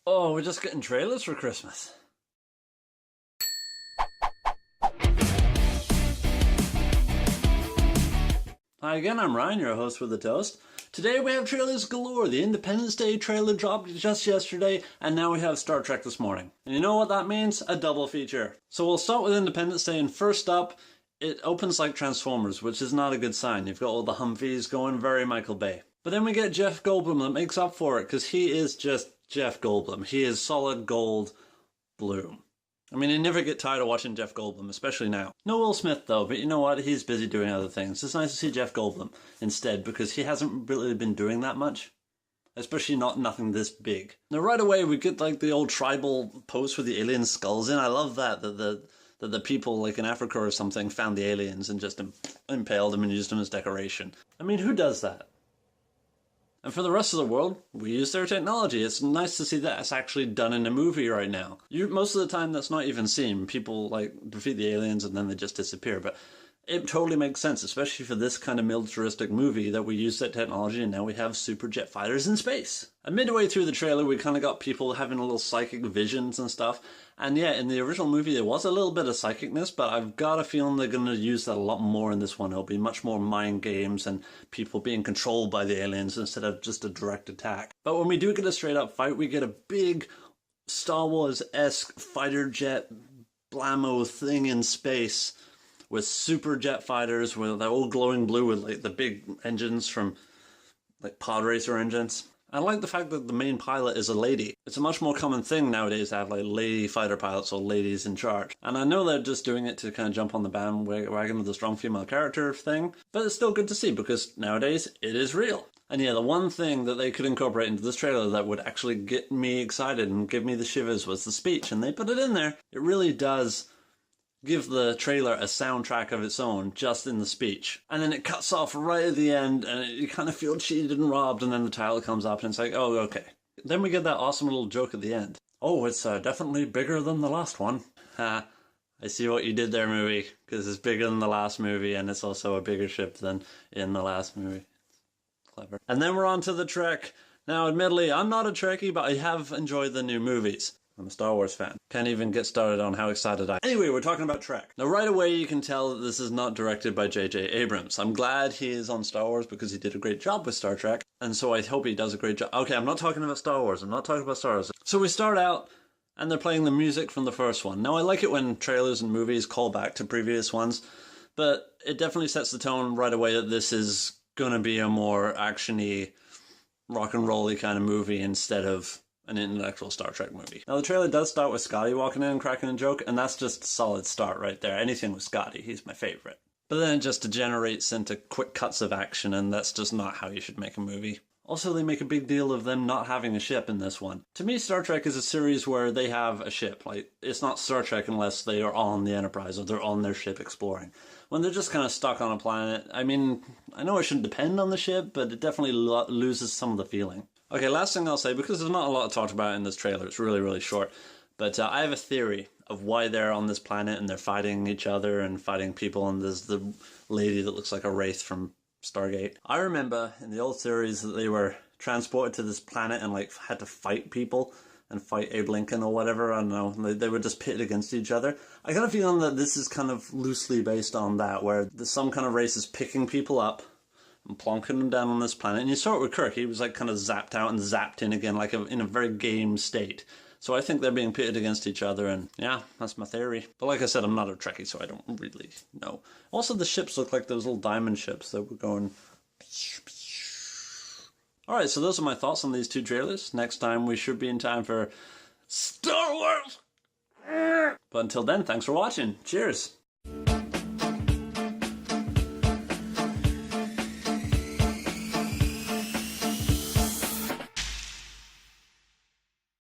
Oh, we're just getting trailers for Christmas. Hi again, I'm Ryan, your host with the toast. Today we have trailers galore. The Independence Day trailer dropped just yesterday, and now we have Star Trek this morning. And you know what that means? A double feature. So we'll start with Independence Day, and first up, it opens like Transformers, which is not a good sign. You've got all the Humvees going, very Michael Bay. But then we get Jeff Goldblum that makes up for it, because he is just Jeff Goldblum. He is solid gold blue. I mean, I never get tired of watching Jeff Goldblum, especially now. No Will Smith though, but you know what? He's busy doing other things. It's nice to see Jeff Goldblum instead, because he hasn't really been doing that much. Especially nothing this big. Now right away we get like the old tribal pose with the alien skulls in. I love that the people like in Africa or something found the aliens and just impaled them and used them as decoration. I mean, who does that? And for the rest of the world, we use their technology. It's nice to see that it's actually done in a movie right now. Most of the time that's not even seen. People like defeat the aliens and then they just disappear. But it totally makes sense, especially for this kind of militaristic movie, that we use that technology and now we have super jet fighters in space. And midway through the trailer, we kind of got people having little psychic visions and stuff. And yeah, in the original movie, there was a little bit of psychicness, but I've got a feeling they're going to use that a lot more in this one. It'll be much more mind games and people being controlled by the aliens instead of just a direct attack. But when we do get a straight up fight, we get a big Star Wars-esque fighter jet blammo thing in space with super jet fighters, where they're all glowing blue with like the big engines from like pod racer engines. I like the fact that the main pilot is a lady. It's a much more common thing nowadays to have like lady fighter pilots or ladies in charge. And I know they're just doing it to kind of jump on the bandwagon of the strong female character thing, but it's still good to see because nowadays it is real. And yeah, the one thing that they could incorporate into this trailer that would actually get me excited and give me the shivers was the speech, and they put it in there. It really does give the trailer a soundtrack of its own just in the speech. And then it cuts off right at the end and you kind of feel cheated and robbed, and then the title comes up and it's like, oh, okay. Then we get that awesome little joke at the end. Oh, it's definitely bigger than the last one. Ha, I see what you did there, movie, because it's bigger than the last movie and it's also a bigger ship than in the last movie. Clever. And then we're on to the Trek. Now, admittedly, I'm not a Trekkie, but I have enjoyed the new movies. I'm a Star Wars fan. Can't even get started on how excited I am. Anyway, we're talking about Trek. Now right away you can tell that this is not directed by J.J. Abrams. I'm glad he is on Star Wars because he did a great job with Star Trek, and so I hope he does a great job. Okay, I'm not talking about Star Wars. I'm not talking about Star Wars. So we start out and they're playing the music from the first one. Now I like it when trailers and movies call back to previous ones, but it definitely sets the tone right away that this is gonna be a more action-y, rock and roll-y kind of movie instead of an intellectual Star Trek movie. Now the trailer does start with Scotty walking in and cracking a joke, and that's just a solid start right there. Anything with Scotty, he's my favorite. But then it just degenerates into quick cuts of action, and that's just not how you should make a movie. Also, they make a big deal of them not having a ship in this one. To me, Star Trek is a series where they have a ship. Like, it's not Star Trek unless they are on the Enterprise or they're on their ship exploring. When they're just kind of stuck on a planet, I mean, I know it shouldn't depend on the ship, but it definitely loses some of the feeling. Okay, last thing I'll say, because there's not a lot talked about in this trailer, it's really, really short, but I have a theory of why they're on this planet and they're fighting each other and fighting people, and there's the lady that looks like a wraith from Stargate. I remember in the old series that they were transported to this planet and like had to fight people and fight Abe Lincoln or whatever, I don't know, they were just pitted against each other. I got a feeling that this is kind of loosely based on that, where there's some kind of race is picking people up and plonking them down on this planet. And you saw it with Kirk. He was like kind of zapped out and zapped in again, like in a very game state. So I think they're being pitted against each other, and yeah, that's my theory. But like I said, I'm not a Trekkie, so I don't really know. Also, the ships look like those little diamond ships that were going... Alright, so those are my thoughts on these two trailers. Next time we should be in time for Star Wars! But until then, thanks for watching. Cheers!